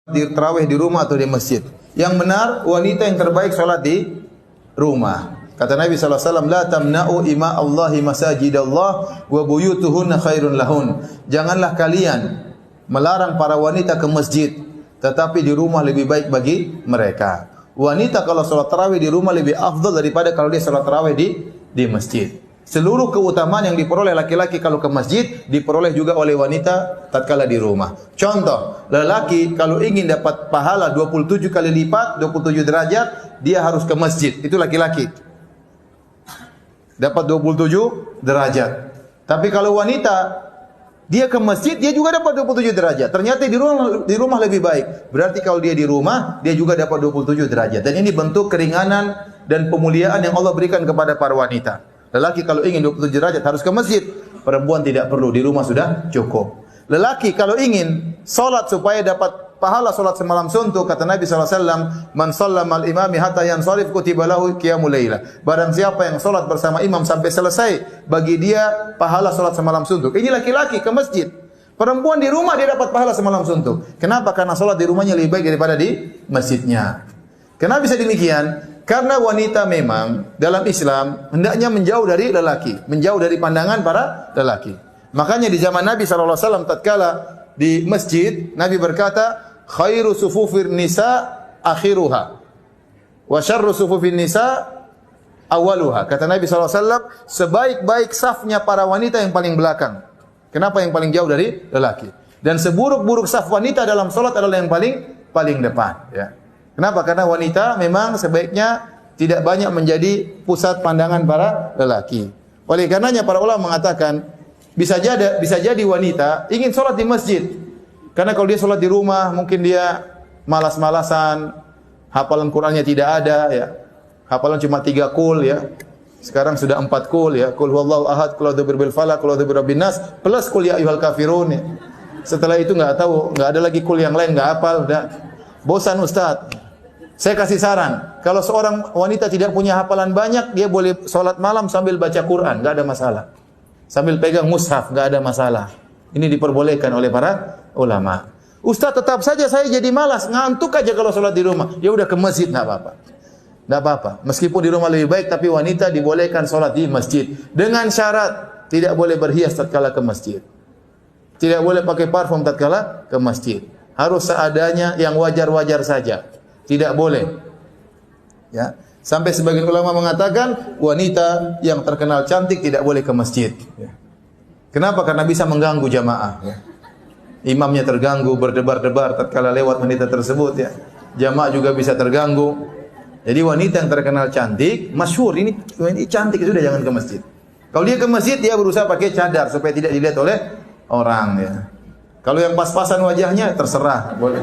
di tarawih di rumah atau di masjid? Yang benar, wanita yang terbaik sholat di rumah. Kata Nabi SAW, la tamna'u ima Allahi masajidallah wa buyutuhunna khairun lahun. Janganlah kalian melarang para wanita ke masjid, tetapi di rumah lebih baik bagi mereka. Wanita kalau sholat tarawih di rumah lebih afdal daripada kalau dia sholat tarawih di masjid. Seluruh keutamaan yang diperoleh laki-laki kalau ke masjid diperoleh juga oleh wanita tatkala di rumah. Contoh, lelaki kalau ingin dapat pahala 27 kali lipat, 27 derajat, dia harus ke masjid. Itu laki-laki. Dapat 27 derajat. Tapi kalau wanita, dia ke masjid, dia juga dapat 27 derajat. Ternyata di rumah lebih baik. Berarti kalau dia di rumah, dia juga dapat 27 derajat. Dan ini bentuk keringanan dan pemuliaan yang Allah berikan kepada para wanita. Lelaki kalau ingin 27 derajat harus ke masjid. Perempuan tidak perlu, di rumah sudah cukup. Lelaki kalau ingin salat supaya dapat pahala salat semalam suntuk, kata Nabi SAW, man shallama al-imami hatta yansarif kutiba lahu qiyamul lailah. Barang siapa yang salat bersama imam sampai selesai, bagi dia pahala salat semalam suntuk. Ini laki-laki ke masjid. Perempuan di rumah dia dapat pahala semalam suntuk. Kenapa? Karena salat di rumahnya lebih baik daripada di masjidnya. Kenapa bisa demikian? Karena wanita memang dalam Islam hendaknya menjauh dari lelaki, menjauh dari pandangan para lelaki. Makanya di zaman Nabi SAW tatkala di masjid, Nabi berkata, khairu sufufir nisa akhiruha wa syarru sufufin nisa awaluha. Kata Nabi SAW, sebaik-baik safnya para wanita yang paling belakang. Kenapa yang paling jauh dari lelaki? Dan seburuk-buruk saf wanita dalam salat adalah yang paling depan, ya. Kenapa? Karena wanita memang sebaiknya tidak banyak menjadi pusat pandangan para lelaki. Oleh karenanya para ulama mengatakan bisa jadi wanita ingin sholat di masjid. Karena kalau dia sholat di rumah mungkin dia malas-malasan, hafalan Qur'annya tidak ada, ya. Hafalan cuma 3 qul, ya. Sekarang sudah 4 qul, ya. Qul huwallahu ahad, qul a'udzu birabbil falaq, qul a'udzu birabbin nas, plus qul ya ayyuhal kafirun, ya. Setelah itu enggak ada lagi qul yang lain, enggak hafal, udah bosan Ustaz. Saya kasih saran, kalau seorang wanita tidak punya hafalan banyak, dia boleh sholat malam sambil baca Quran, nggak ada masalah. Sambil pegang mushaf, nggak ada masalah. Ini diperbolehkan oleh para ulama. Ustaz, tetap saja saya jadi malas, ngantuk aja kalau sholat di rumah. Ya udah ke masjid, nggak apa-apa. Nggak apa-apa. Meskipun di rumah lebih baik, tapi wanita dibolehkan sholat di masjid. Dengan syarat, tidak boleh berhias tatkala ke masjid. Tidak boleh pakai parfum tatkala ke masjid. Harus seadanya yang wajar-wajar saja. Tidak boleh. Ya. Sampai sebagian ulama mengatakan wanita yang terkenal cantik tidak boleh ke masjid. Ya. Kenapa? Karena bisa mengganggu jamaah. Ya. Imamnya terganggu, berdebar-debar tatkala lewat wanita tersebut. Ya. Jamaah juga bisa terganggu. Jadi wanita yang terkenal cantik, masyhur ini cantik, sudah jangan ke masjid. Kalau dia ke masjid, dia berusaha pakai cadar supaya tidak dilihat oleh orang. Ya. Kalau yang pas-pasan wajahnya terserah, boleh.